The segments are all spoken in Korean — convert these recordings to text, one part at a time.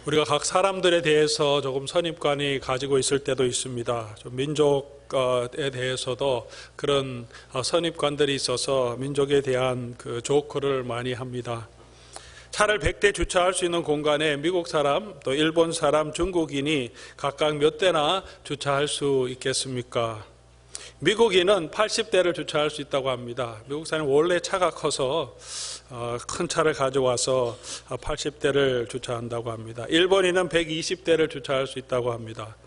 우리가 각 사람들에 대해서 조금 선입관이 가지고 있을 때도 있습니다. 좀 민족에 대해서도 그런 선입관들이 있어서 민족에 대한 그 조크를 많이 합니다. 차를 100대 주차할 수 있는 공간에 미국 사람, 또 일본 사람, 중국인이 각각 몇 대나 주차할 수 있겠습니까? 미국인은 80대를 주차할 수 있다고 합니다. 미국 사람은 원래 차가 커서 큰 차를 가져와서 80대를 주차한다고 합니다. 일본인은 120대를 주차할 수 있다고 합니다.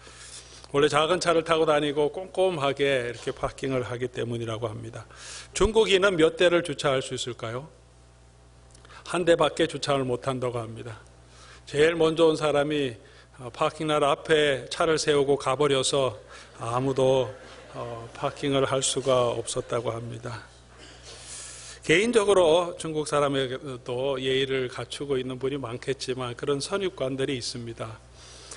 원래 작은 차를 타고 다니고 꼼꼼하게 이렇게 파킹을 하기 때문이라고 합니다. 중국인은 몇 대를 주차할 수 있을까요? 한 대밖에 주차를 못한다고 합니다. 제일 먼저 온 사람이 파킹날 앞에 차를 세우고 가버려서 아무도 파킹을 할 수가 없었다고 합니다. 개인적으로 중국 사람에게도 예의를 갖추고 있는 분이 많겠지만 그런 선입관들이 있습니다.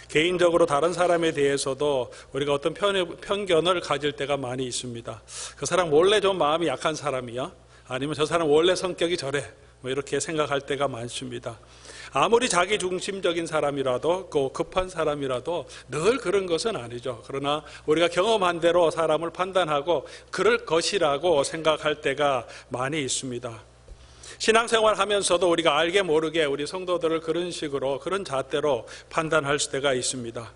개인적으로 다른 사람에 대해서도 우리가 어떤 편견을 가질 때가 많이 있습니다. 그 사람 원래 좀 마음이 약한 사람이야? 아니면 저 사람 원래 성격이 저래? 이렇게 생각할 때가 많습니다. 아무리 자기 중심적인 사람이라도 급한 사람이라도 늘 그런 것은 아니죠. 그러나 우리가 경험한 대로 사람을 판단하고 그럴 것이라고 생각할 때가 많이 있습니다. 신앙생활 하면서도 우리가 알게 모르게 우리 성도들을 그런 식으로 그런 잣대로 판단할 때가 있습니다.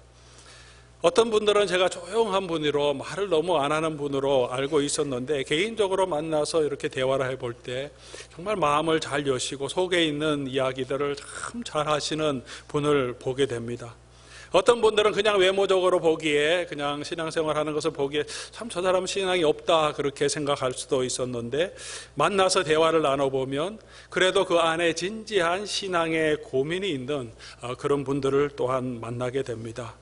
어떤 분들은 제가 조용한 분으로 말을 너무 안 하는 분으로 알고 있었는데 개인적으로 만나서 이렇게 대화를 해볼 때 정말 마음을 잘 여시고 속에 있는 이야기들을 참 잘 하시는 분을 보게 됩니다. 어떤 분들은 그냥 외모적으로 보기에 그냥 신앙생활 하는 것을 보기에 참 저 사람은 신앙이 없다 그렇게 생각할 수도 있었는데 만나서 대화를 나눠보면 그래도 그 안에 진지한 신앙의 고민이 있는 그런 분들을 또한 만나게 됩니다.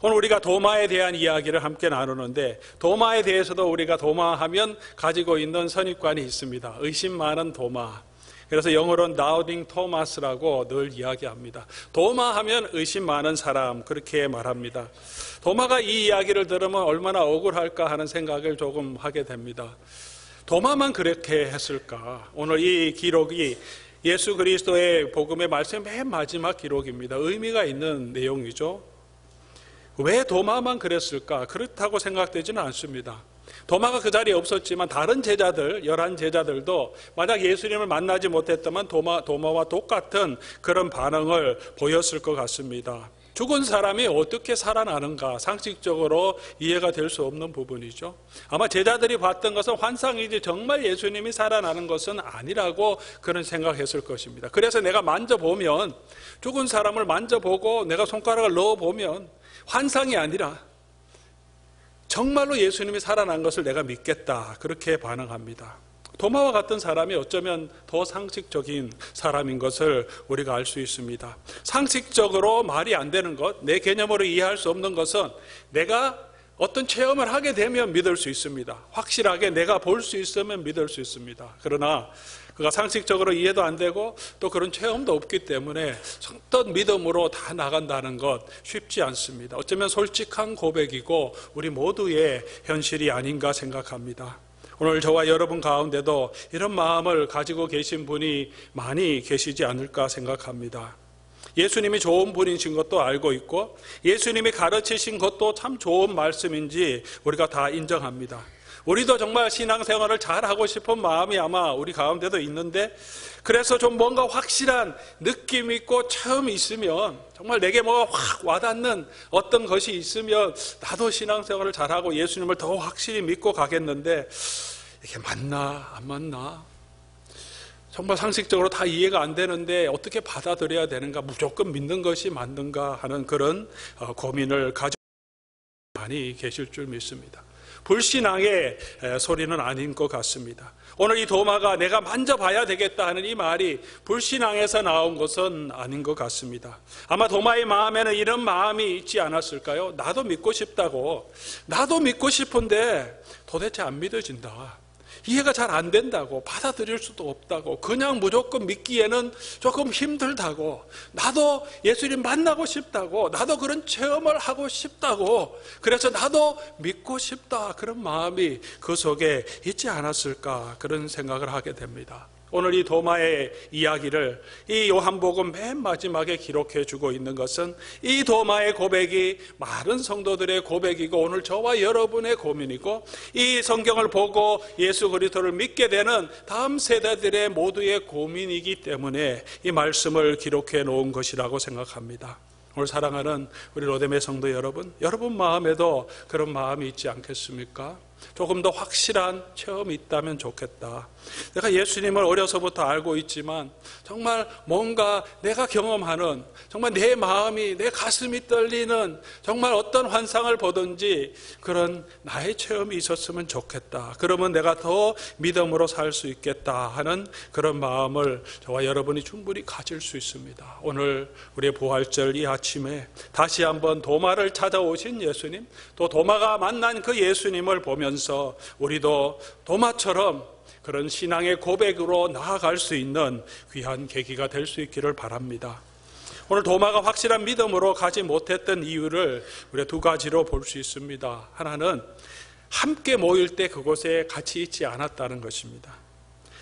오늘 우리가 도마에 대한 이야기를 함께 나누는데 도마에 대해서도 우리가 도마하면 가지고 있는 선입관이 있습니다. 의심 많은 도마. 그래서 영어로는 Doubting Thomas라고 늘 이야기합니다. 도마하면 의심 많은 사람 그렇게 말합니다. 도마가 이 이야기를 들으면 얼마나 억울할까 하는 생각을 조금 하게 됩니다. 도마만 그렇게 했을까? 오늘 이 기록이 예수 그리스도의 복음의 말씀의 맨 마지막 기록입니다. 의미가 있는 내용이죠. 왜 도마만 그랬을까? 그렇다고 생각되지는 않습니다. 도마가 그 자리에 없었지만 다른 제자들, 11제자들도 만약 예수님을 만나지 못했다면 도마와 똑같은 그런 반응을 보였을 것 같습니다. 죽은 사람이 어떻게 살아나는가 상식적으로 이해가 될 수 없는 부분이죠. 아마 제자들이 봤던 것은 환상이지 정말 예수님이 살아나는 것은 아니라고 그런 생각했을 것입니다. 그래서 내가 만져보면 죽은 사람을 만져보고 내가 손가락을 넣어보면 환상이 아니라 정말로 예수님이 살아난 것을 내가 믿겠다 그렇게 반응합니다. 도마와 같은 사람이 어쩌면 더 상식적인 사람인 것을 우리가 알 수 있습니다. 상식적으로 말이 안 되는 것, 내 개념으로 이해할 수 없는 것은 내가 어떤 체험을 하게 되면 믿을 수 있습니다. 확실하게 내가 볼 수 있으면 믿을 수 있습니다. 그러나 그가 상식적으로 이해도 안 되고 또 그런 체험도 없기 때문에 어떤 믿음으로 다 나간다는 것 쉽지 않습니다. 어쩌면 솔직한 고백이고 우리 모두의 현실이 아닌가 생각합니다. 오늘 저와 여러분 가운데도 이런 마음을 가지고 계신 분이 많이 계시지 않을까 생각합니다. 예수님이 좋은 분이신 것도 알고 있고 예수님이 가르치신 것도 참 좋은 말씀인지 우리가 다 인정합니다. 우리도 정말 신앙생활을 잘하고 싶은 마음이 아마 우리 가운데도 있는데 그래서 좀 뭔가 확실한 느낌 있고 체험이 있으면 정말 내게 뭐가 확 와닿는 어떤 것이 있으면 나도 신앙생활을 잘하고 예수님을 더 확실히 믿고 가겠는데 이게 맞나 안 맞나 정말 상식적으로 다 이해가 안 되는데 어떻게 받아들여야 되는가 무조건 믿는 것이 맞는가 하는 그런 고민을 가지고 많이 계실 줄 믿습니다. 불신앙의 소리는 아닌 것 같습니다. 오늘 이 도마가 내가 만져봐야 되겠다 하는 이 말이 불신앙에서 나온 것은 아닌 것 같습니다. 아마 도마의 마음에는 이런 마음이 있지 않았을까요? 나도 믿고 싶다고, 나도 믿고 싶은데 도대체 안 믿어진다. 이해가 잘 안 된다고, 받아들일 수도 없다고, 그냥 무조건 믿기에는 조금 힘들다고, 나도 예수님 만나고 싶다고, 나도 그런 체험을 하고 싶다고, 그래서 나도 믿고 싶다 그런 마음이 그 속에 있지 않았을까 그런 생각을 하게 됩니다. 오늘 이 도마의 이야기를 이 요한복음 맨 마지막에 기록해 주고 있는 것은 이 도마의 고백이 많은 성도들의 고백이고 오늘 저와 여러분의 고민이고 이 성경을 보고 예수 그리스도를 믿게 되는 다음 세대들의 모두의 고민이기 때문에 이 말씀을 기록해 놓은 것이라고 생각합니다. 오늘 사랑하는 우리 로데메 성도 여러분, 여러분 마음에도 그런 마음이 있지 않겠습니까? 조금 더 확실한 체험이 있다면 좋겠다. 내가 예수님을 어려서부터 알고 있지만 정말 뭔가 내가 경험하는, 정말 내 마음이, 내 가슴이 떨리는 정말 어떤 환상을 보든지 그런 나의 체험이 있었으면 좋겠다. 그러면 내가 더 믿음으로 살 수 있겠다 하는 그런 마음을 저와 여러분이 충분히 가질 수 있습니다. 오늘 우리의 부활절 이 아침에 다시 한번 도마를 찾아오신 예수님, 또 도마가 만난 그 예수님을 보면서 우리도 도마처럼 그런 신앙의 고백으로 나아갈 수 있는 귀한 계기가 될 수 있기를 바랍니다. 오늘 도마가 확실한 믿음으로 가지 못했던 이유를 우리가 두 가지로 볼 수 있습니다. 하나는 함께 모일 때 그곳에 같이 있지 않았다는 것입니다.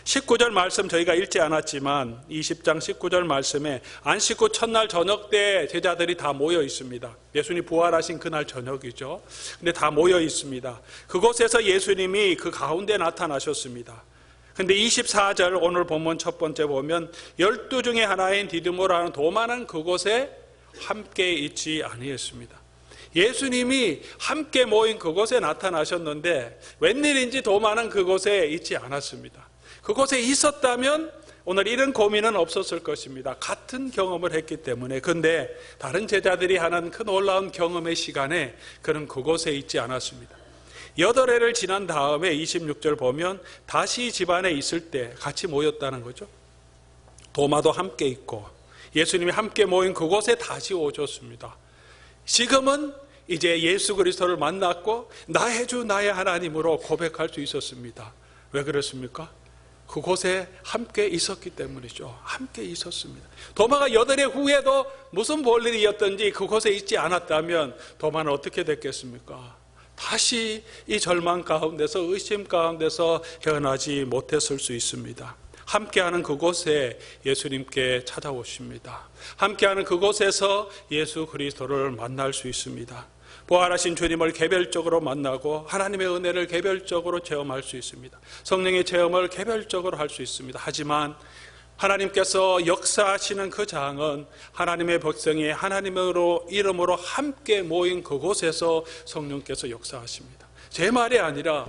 19절 말씀 저희가 읽지 않았지만 20장 19절 말씀에 안식 후 첫날 저녁 때 제자들이 다 모여 있습니다. 예수님이 부활하신 그날 저녁이죠. 근데 다 모여 있습니다. 그곳에서 예수님이 그 가운데 나타나셨습니다. 근데 24절 오늘 본문 첫 번째 보면 12 중에 하나인 디드모라는 도마는 그곳에 함께 있지 아니했습니다. 예수님이 함께 모인 그곳에 나타나셨는데 웬일인지 도마는 그곳에 있지 않았습니다. 그곳에 있었다면 오늘 이런 고민은 없었을 것입니다. 같은 경험을 했기 때문에. 그런데 다른 제자들이 하는 그 놀라운 경험의 시간에 그는 그곳에 있지 않았습니다. 8회를 지난 다음에 26절 보면 다시 집안에 있을 때 같이 모였다는 거죠. 도마도 함께 있고 예수님이 함께 모인 그곳에 다시 오셨습니다. 지금은 이제 예수 그리스도를 만났고 나의 주 나의 하나님으로 고백할 수 있었습니다. 왜 그렇습니까? 그곳에 함께 있었기 때문이죠. 함께 있었습니다. 도마가 8회 후에도 무슨 볼일이었든지 그곳에 있지 않았다면 도마는 어떻게 됐겠습니까? 다시 이 절망 가운데서 의심 가운데서 헤어나지 못했을 수 있습니다. 함께하는 그곳에 예수님께 찾아오십니다. 함께하는 그곳에서 예수 그리스도를 만날 수 있습니다. 부활하신 주님을 개별적으로 만나고 하나님의 은혜를 개별적으로 체험할 수 있습니다. 성령의 체험을 개별적으로 할 수 있습니다. 하지만 하나님께서 역사하시는 그 장은 하나님의 백성이 하나님의 이름으로 함께 모인 그곳에서 성령께서 역사하십니다. 제 말이 아니라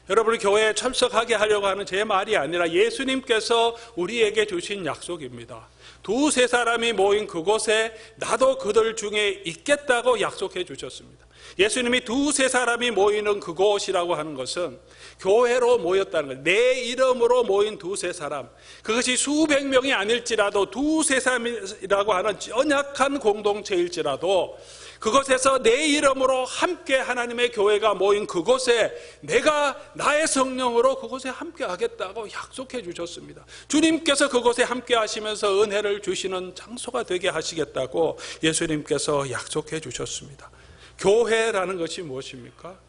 여러분이 교회에 참석하게 하려고 하는 제 말이 아니라 예수님께서 우리에게 주신 약속입니다. 2-3 사람이 모인 그곳에 나도 그들 중에 있겠다고 약속해 주셨습니다. 예수님이 2-3 사람이 모이는 그곳이라고 하는 것은 교회로 모였다는 거예요. 내 이름으로 모인 2-3 사람, 그것이 수백 명이 아닐지라도 2-3 사람이라고 하는 연약한 공동체일지라도 그곳에서 내 이름으로 함께 하나님의 교회가 모인 그곳에 내가 나의 성령으로 그곳에 함께 하겠다고 약속해 주셨습니다. 주님께서 그곳에 함께 하시면서 은혜를 주시는 장소가 되게 하시겠다고 예수님께서 약속해 주셨습니다. 교회라는 것이 무엇입니까?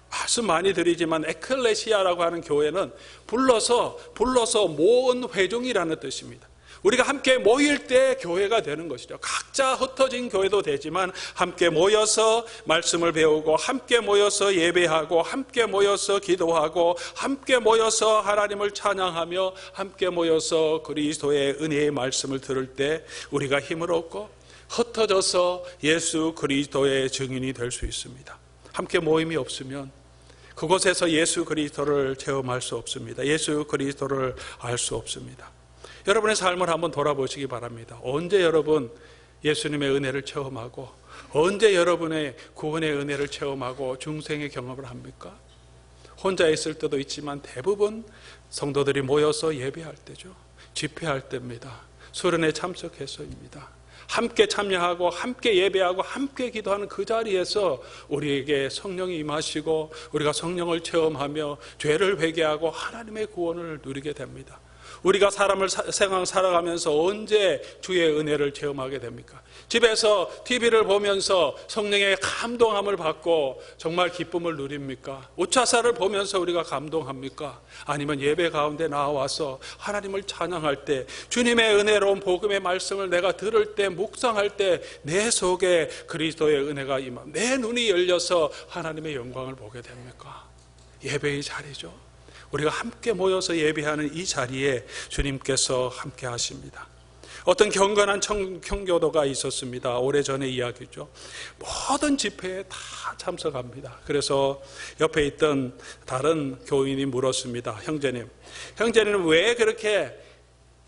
말씀 많이 드리지만 에클레시아라고 하는 교회는 불러서 모은 회중이라는 뜻입니다. 우리가 함께 모일 때 교회가 되는 것이죠. 각자 흩어진 교회도 되지만 함께 모여서 말씀을 배우고 함께 모여서 예배하고 함께 모여서 기도하고 함께 모여서 하나님을 찬양하며 함께 모여서 그리스도의 은혜의 말씀을 들을 때 우리가 힘을 얻고 흩어져서 예수 그리스도의 증인이 될 수 있습니다. 함께 모임이 없으면 그곳에서 예수 그리스도를 체험할 수 없습니다. 예수 그리스도를 알 수 없습니다. 여러분의 삶을 한번 돌아보시기 바랍니다. 언제 여러분 예수님의 은혜를 체험하고 언제 여러분의 구원의 은혜를 체험하고 중생의 경험을 합니까? 혼자 있을 때도 있지만 대부분 성도들이 모여서 예배할 때죠. 집회할 때입니다. 수련회 참석해서입니다. 함께 참여하고 함께 예배하고 함께 기도하는 그 자리에서 우리에게 성령이 임하시고 우리가 성령을 체험하며 죄를 회개하고 하나님의 구원을 누리게 됩니다. 우리가 생활 살아가면서 언제 주의 은혜를 체험하게 됩니까? 집에서 TV를 보면서 성령의 감동함을 받고 정말 기쁨을 누립니까? 우차사를 보면서 우리가 감동합니까? 아니면 예배 가운데 나와서 하나님을 찬양할 때, 주님의 은혜로운 복음의 말씀을 내가 들을 때, 묵상할 때 내 속에 그리스도의 은혜가 임함, 내 눈이 열려서 하나님의 영광을 보게 됩니까? 예배의 자리죠. 우리가 함께 모여서 예배하는 이 자리에 주님께서 함께 하십니다. 어떤 경건한 청교도가 있었습니다. 오래전의 이야기죠. 모든 집회에 다 참석합니다. 그래서 옆에 있던 다른 교인이 물었습니다. 형제님 왜 그렇게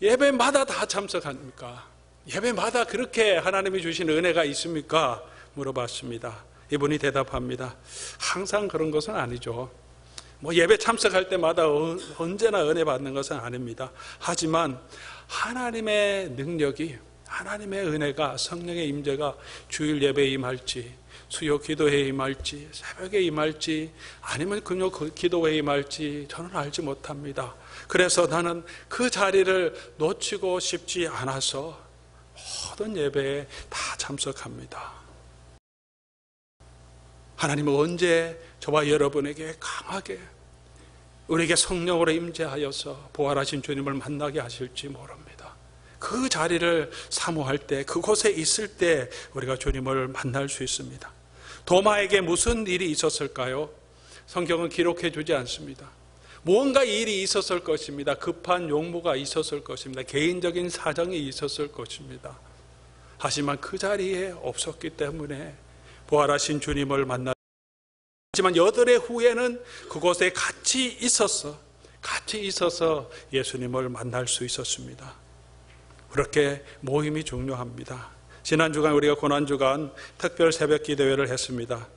예배마다 다 참석합니까? 예배마다 그렇게 하나님이 주신 은혜가 있습니까? 물어봤습니다. 이분이 대답합니다. 항상 그런 것은 아니죠. 예배 참석할 때마다 언제나 은혜 받는 것은 아닙니다. 하지만 하나님의 능력이, 하나님의 은혜가, 성령의 임재가 주일 예배에 임할지, 수요 기도회에 임할지, 새벽에 임할지, 아니면 금요 기도회에 임할지 저는 알지 못합니다. 그래서 나는 그 자리를 놓치고 싶지 않아서 모든 예배에 다 참석합니다. 하나님은 언제 저와 여러분에게 강하게 우리에게 성령으로 임재하여서 부활하신 주님을 만나게 하실지 모릅니다. 그 자리를 사모할 때, 그곳에 있을 때 우리가 주님을 만날 수 있습니다. 도마에게 무슨 일이 있었을까요? 성경은 기록해 주지 않습니다. 무언가 일이 있었을 것입니다. 급한 용무가 있었을 것입니다. 개인적인 사정이 있었을 것입니다. 하지만 그 자리에 없었기 때문에 부활하신 주님을 만나, 하지만 8해 후에는 그곳에 같이 있어서 예수님을 만날 수 있었습니다. 그렇게 모임이 중요합니다. 지난 주간 우리가 고난주간 특별 새벽 기도회를 했습니다.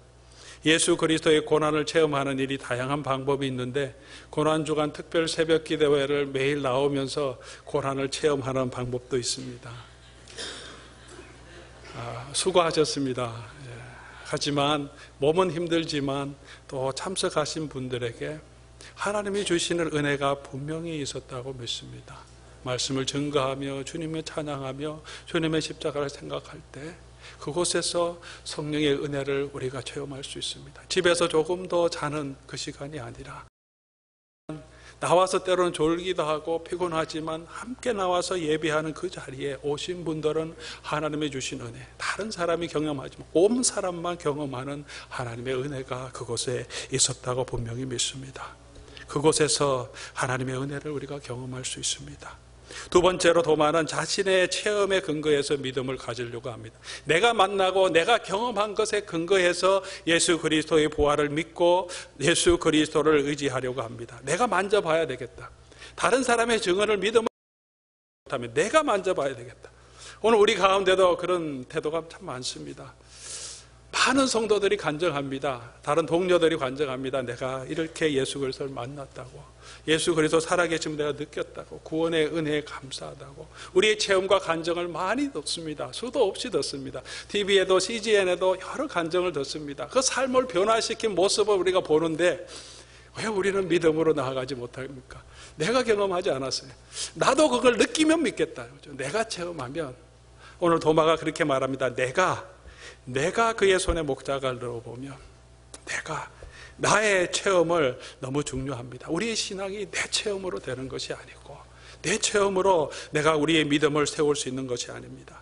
예수 그리스도의 고난을 체험하는 일이 다양한 방법이 있는데, 고난주간 특별 새벽 기도회를 매일 나오면서 고난을 체험하는 방법도 있습니다. 수고하셨습니다. 하지만 몸은 힘들지만 또 참석하신 분들에게 하나님이 주시는 은혜가 분명히 있었다고 믿습니다. 말씀을 증거하며 주님을 찬양하며 주님의 십자가를 생각할 때 그곳에서 성령의 은혜를 우리가 체험할 수 있습니다. 집에서 조금 더 자는 그 시간이 아니라 나와서 때로는 졸기도 하고 피곤하지만 함께 나와서 예배하는 그 자리에 오신 분들은 하나님이 주신 은혜, 다른 사람이 경험하지만 온 사람만 경험하는 하나님의 은혜가 그곳에 있었다고 분명히 믿습니다. 그곳에서 하나님의 은혜를 우리가 경험할 수 있습니다. 두 번째로 도마는 자신의 체험에 근거해서 믿음을 가지려고 합니다. 내가 만나고 내가 경험한 것에 근거해서 예수 그리스도의 부활을 믿고 예수 그리스도를 의지하려고 합니다. 내가 만져봐야 되겠다. 다른 사람의 증언을 믿으면 못하면 내가 만져봐야 되겠다. 오늘 우리 가운데도 그런 태도가 참 많습니다. 많은 성도들이 간증합니다. 다른 동료들이 간증합니다. 내가 이렇게 예수 그리스도를 만났다고, 예수 그리스도 살아계심을 내가 느꼈다고, 구원의 은혜에 감사하다고. 우리의 체험과 간증을 많이 듣습니다. 수도 없이 듣습니다. TV에도 CGN에도 여러 간증을 듣습니다. 그 삶을 변화시킨 모습을 우리가 보는데 왜 우리는 믿음으로 나아가지 못합니까? 내가 경험하지 않았어요. 나도 그걸 느끼면 믿겠다. 내가 체험하면. 오늘 도마가 그렇게 말합니다. 내가 그의 손에 목자가 넣어보면, 나의 체험을 너무 중요합니다. 우리의 신앙이 내 체험으로 되는 것이 아니고, 내 체험으로 내가 우리의 믿음을 세울 수 있는 것이 아닙니다.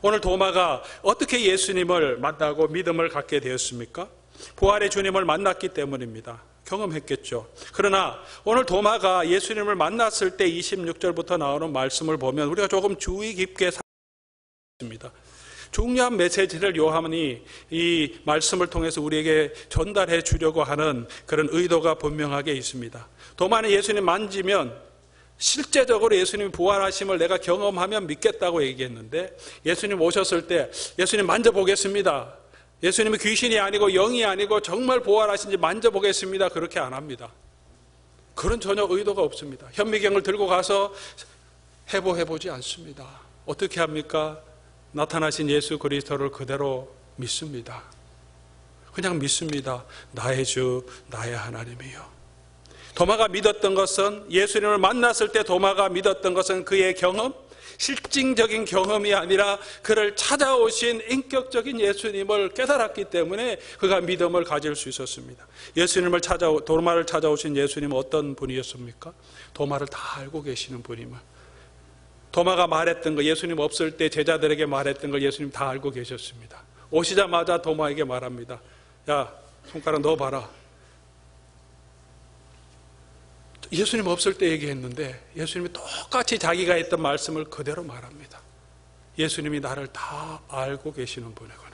오늘 도마가 어떻게 예수님을 만나고 믿음을 갖게 되었습니까? 부활의 주님을 만났기 때문입니다. 경험했겠죠. 그러나 오늘 도마가 예수님을 만났을 때 26절부터 나오는 말씀을 보면 우리가 조금 주의 깊게 살펴보겠습니다. 중요한 메시지를 요한이 이 말씀을 통해서 우리에게 전달해 주려고 하는 그런 의도가 분명하게 있습니다. 도마는 예수님 만지면, 실제적으로 예수님이 부활하심을 내가 경험하면 믿겠다고 얘기했는데, 예수님 오셨을 때 예수님 만져보겠습니다, 예수님이 귀신이 아니고 영이 아니고 정말 부활하신지 만져보겠습니다, 그렇게 안 합니다. 그런 전혀 의도가 없습니다. 현미경을 들고 가서 해보지 않습니다. 어떻게 합니까? 나타나신 예수 그리스도를 그대로 믿습니다. 그냥 믿습니다. 나의 주, 나의 하나님이요. 도마가 믿었던 것은, 예수님을 만났을 때 도마가 믿었던 것은 그의 경험, 실증적인 경험이 아니라 그를 찾아오신 인격적인 예수님을 깨달았기 때문에 그가 믿음을 가질 수 있었습니다. 도마를 찾아오신 예수님은 어떤 분이었습니까? 도마를 다 알고 계시는 분임을. 도마가 말했던 거, 예수님 없을 때 제자들에게 말했던 걸 예수님 다 알고 계셨습니다. 오시자마자 도마에게 말합니다. 야, 손가락 넣어봐라. 예수님 없을 때 얘기했는데 예수님이 똑같이 자기가 했던 말씀을 그대로 말합니다. 예수님이 나를 다 알고 계시는 분이구나.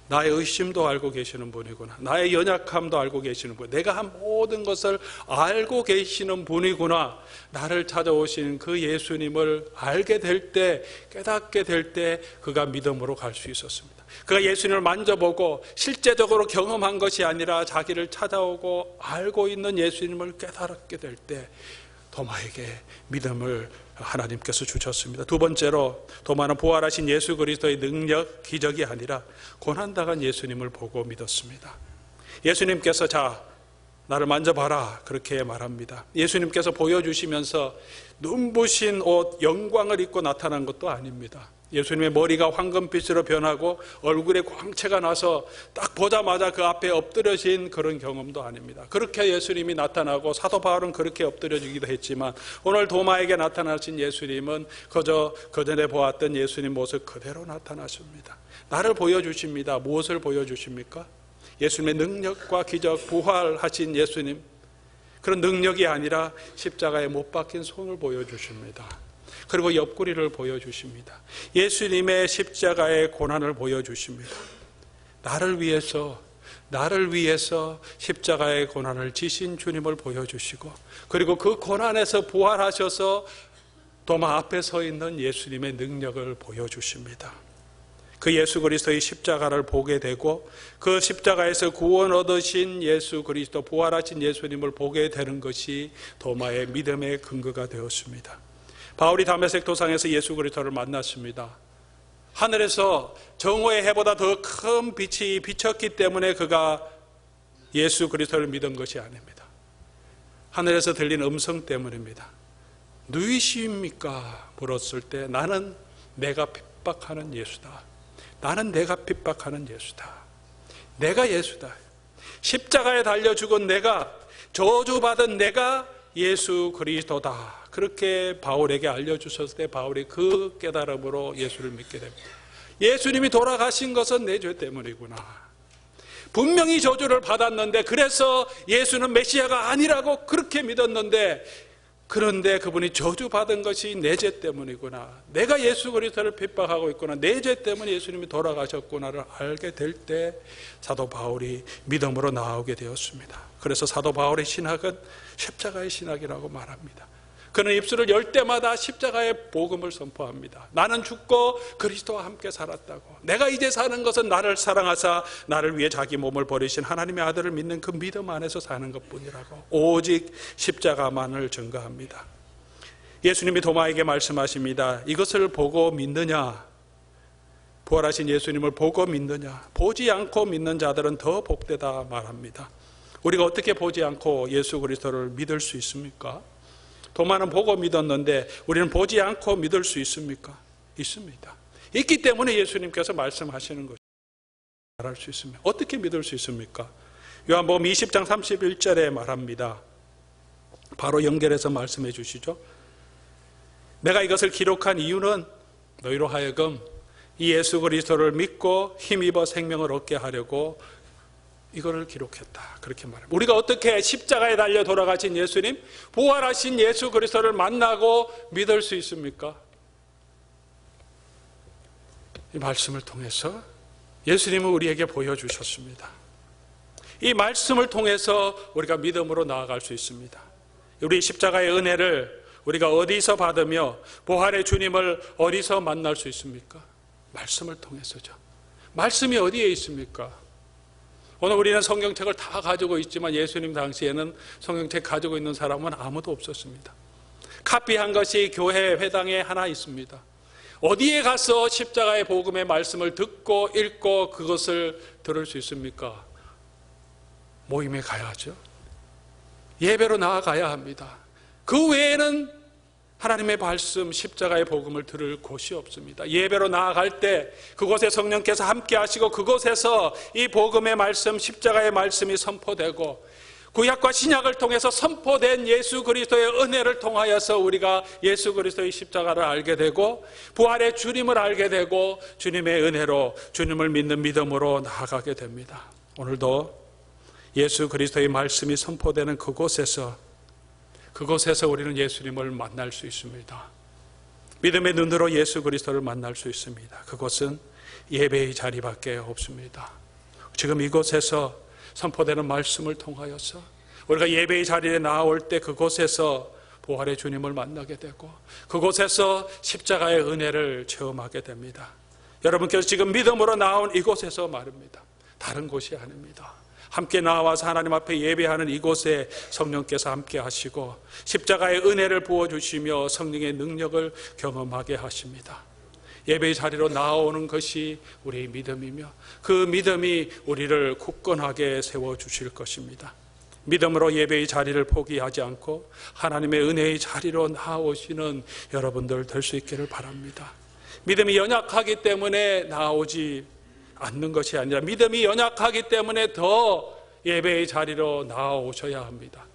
나의 의심도 알고 계시는 분이구나. 나의 연약함도 알고 계시는 분. 내가 한 모든 것을 알고 계시는 분이구나. 나를 찾아오신 그 예수님을 알게 될 때, 깨닫게 될 때 그가 믿음으로 갈 수 있었습니다. 그가 예수님을 만져보고 실제적으로 경험한 것이 아니라 자기를 찾아오고 알고 있는 예수님을 깨달게 될 때 도마에게 믿음을 하나님께서 주셨습니다. 두 번째로 도마는 부활하신 예수 그리스도의 능력, 기적이 아니라 고난당한 예수님을 보고 믿었습니다. 예수님께서 자, 나를 만져봐라 그렇게 말합니다. 예수님께서 보여주시면서 눈부신 옷, 영광을 입고 나타난 것도 아닙니다. 예수님의 머리가 황금빛으로 변하고 얼굴에 광채가 나서 딱 보자마자 그 앞에 엎드려진 그런 경험도 아닙니다. 그렇게 예수님이 나타나고 사도 바울은 그렇게 엎드려지기도 했지만 오늘 도마에게 나타나신 예수님은 그저 그전에 보았던 예수님 모습 그대로 나타나십니다. 나를 보여주십니다. 무엇을 보여주십니까? 예수님의 능력과 기적, 부활하신 예수님, 그런 능력이 아니라 십자가에 못 박힌 손을 보여주십니다. 그리고 옆구리를 보여주십니다. 예수님의 십자가의 고난을 보여주십니다. 나를 위해서 십자가의 고난을 지신 주님을 보여주시고, 그리고 그 고난에서 부활하셔서 도마 앞에 서 있는 예수님의 능력을 보여주십니다. 그 예수 그리스도의 십자가를 보게 되고 그 십자가에서 구원 얻으신 예수 그리스도, 부활하신 예수님을 보게 되는 것이 도마의 믿음의 근거가 되었습니다. 바울이 다메섹 도상에서 예수 그리스도를 만났습니다. 하늘에서 정오의 해보다 더 큰 빛이 비쳤기 때문에 그가 예수 그리스도를 믿은 것이 아닙니다. 하늘에서 들린 음성 때문입니다. 누구이십니까? 물었을 때 나는 내가 핍박하는 예수다. 나는 내가 핍박하는 예수다. 내가 예수다. 십자가에 달려 죽은 내가, 저주받은 내가 예수 그리스도다. 그렇게 바울에게 알려주셨을 때 바울이 그 깨달음으로 예수를 믿게 됩니다. 예수님이 돌아가신 것은 내 죄 때문이구나. 분명히 저주를 받았는데 그래서 예수는 메시아가 아니라고 그렇게 믿었는데, 그런데 그분이 저주받은 것이 내 죄 때문이구나. 내가 예수 그리스도를 핍박하고 있구나. 내 죄 때문에 예수님이 돌아가셨구나를 알게 될 때 사도 바울이 믿음으로 나오게 되었습니다. 그래서 사도 바울의 신학은 십자가의 신학이라고 말합니다. 그는 입술을 열 때마다 십자가의 복음을 선포합니다. 나는 죽고 그리스도와 함께 살았다고. 내가 이제 사는 것은 나를 사랑하사 나를 위해 자기 몸을 버리신 하나님의 아들을 믿는 그 믿음 안에서 사는 것뿐이라고 오직 십자가만을 증거합니다. 예수님이 도마에게 말씀하십니다. 이것을 보고 믿느냐? 부활하신 예수님을 보고 믿느냐? 보지 않고 믿는 자들은 더 복되다 말합니다. 우리가 어떻게 보지 않고 예수 그리스도를 믿을 수 있습니까? 도마는 보고 믿었는데 우리는 보지 않고 믿을 수 있습니까? 있습니다. 있기 때문에 예수님께서 말씀하시는 것입니다. 말할 수 있습니다. 어떻게 믿을 수 있습니까? 요한복음 20장 31절에 말합니다. 바로 연결해서 말씀해 주시죠. 내가 이것을 기록한 이유는 너희로 하여금 이 예수 그리스도를 믿고 힘입어 생명을 얻게 하려고 이거를 기록했다. 그렇게 말합니다. 우리가 어떻게 십자가에 달려 돌아가신 예수님, 부활하신 예수 그리스도를 만나고 믿을 수 있습니까? 이 말씀을 통해서 예수님은 우리에게 보여주셨습니다. 이 말씀을 통해서 우리가 믿음으로 나아갈 수 있습니다. 우리 십자가의 은혜를 우리가 어디서 받으며 부활의 주님을 어디서 만날 수 있습니까? 말씀을 통해서죠. 말씀이 어디에 있습니까? 오늘 우리는 성경책을 다 가지고 있지만 예수님 당시에는 성경책 가지고 있는 사람은 아무도 없었습니다. 카피한 것이 교회 회당에 하나 있습니다. 어디에 가서 십자가의 복음의 말씀을 듣고 읽고 그것을 들을 수 있습니까? 모임에 가야죠. 예배로 나아가야 합니다. 그 외에는 하나님의 말씀, 십자가의 복음을 들을 곳이 없습니다. 예배로 나아갈 때 그곳에 성령께서 함께 하시고 그곳에서 이 복음의 말씀, 십자가의 말씀이 선포되고 구약과 신약을 통해서 선포된 예수 그리스도의 은혜를 통하여서 우리가 예수 그리스도의 십자가를 알게 되고 부활의 주님을 알게 되고 주님의 은혜로 주님을 믿는 믿음으로 나아가게 됩니다. 오늘도 예수 그리스도의 말씀이 선포되는 그곳에서 우리는 예수님을 만날 수 있습니다. 믿음의 눈으로 예수 그리스도를 만날 수 있습니다. 그곳은 예배의 자리밖에 없습니다. 지금 이곳에서 선포되는 말씀을 통하여서 우리가 예배의 자리에 나올 때 그곳에서 부활의 주님을 만나게 되고 그곳에서 십자가의 은혜를 체험하게 됩니다. 여러분께서 지금 믿음으로 나온 이곳에서 말입니다. 다른 곳이 아닙니다. 함께 나와서 하나님 앞에 예배하는 이곳에 성령께서 함께 하시고 십자가의 은혜를 부어주시며 성령의 능력을 경험하게 하십니다. 예배의 자리로 나오는 것이 우리의 믿음이며 그 믿음이 우리를 굳건하게 세워주실 것입니다. 믿음으로 예배의 자리를 포기하지 않고 하나님의 은혜의 자리로 나오시는 여러분들 될 수 있기를 바랍니다. 믿음이 연약하기 때문에 나오지 않는 것이 아니라 믿음이 연약하기 때문에 더 예배의 자리로 나오셔야 합니다.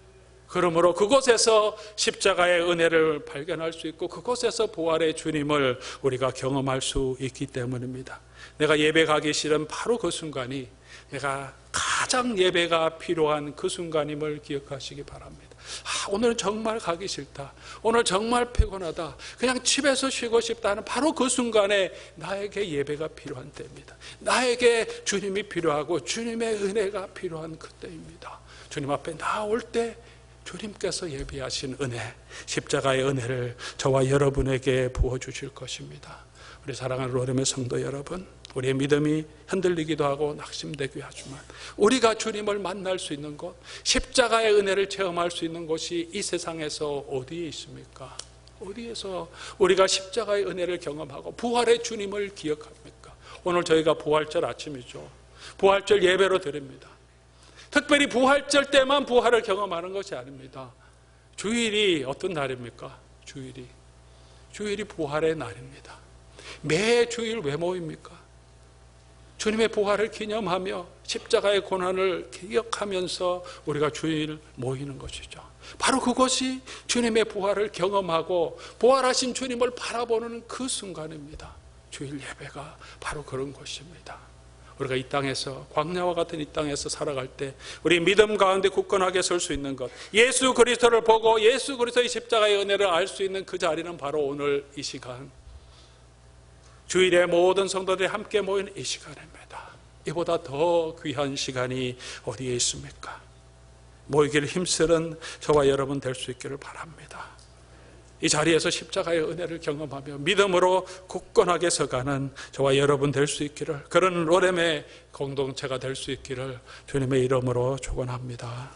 그러므로 그곳에서 십자가의 은혜를 발견할 수 있고 그곳에서 부활의 주님을 우리가 경험할 수 있기 때문입니다. 내가 예배 가기 싫은 바로 그 순간이 내가 가장 예배가 필요한 그 순간임을 기억하시기 바랍니다. 오늘은 정말 가기 싫다. 오늘 정말 피곤하다. 그냥 집에서 쉬고 싶다 하는 바로 그 순간에 나에게 예배가 필요한 때입니다. 나에게 주님이 필요하고 주님의 은혜가 필요한 그때입니다. 주님 앞에 나올 때 주님께서 예비하신 은혜, 십자가의 은혜를 저와 여러분에게 부어주실 것입니다. 우리 사랑하는 로렘의 성도 여러분, 우리의 믿음이 흔들리기도 하고 낙심되기도 하지만 우리가 주님을 만날 수 있는 곳, 십자가의 은혜를 체험할 수 있는 곳이 이 세상에서 어디에 있습니까? 어디에서 우리가 십자가의 은혜를 경험하고 부활의 주님을 기억합니까? 오늘 저희가 부활절 아침이죠. 부활절 예배로 드립니다. 특별히 부활절 때만 부활을 경험하는 것이 아닙니다. 주일이 어떤 날입니까? 주일이 부활의 날입니다. 매 주일 왜 모입니까? 주님의 부활을 기념하며 십자가의 고난을 기억하면서 우리가 주일 모이는 것이죠. 바로 그것이 주님의 부활을 경험하고 부활하신 주님을 바라보는 그 순간입니다. 주일 예배가 바로 그런 것입니다. 우리가 이 땅에서 광야와 같은 이 땅에서 살아갈 때 우리 믿음 가운데 굳건하게 설 수 있는 것, 예수 그리스도를 보고 예수 그리스도의 십자가의 은혜를 알 수 있는 그 자리는 바로 오늘 이 시간, 주일에 모든 성도들이 함께 모이는 이 시간입니다. 이보다 더 귀한 시간이 어디에 있습니까? 모이기를 힘쓰는 저와 여러분 될 수 있기를 바랍니다. 이 자리에서 십자가의 은혜를 경험하며 믿음으로 굳건하게 서가는 저와 여러분 될 수 있기를, 그런 로렘의 공동체가 될 수 있기를 주님의 이름으로 축원합니다.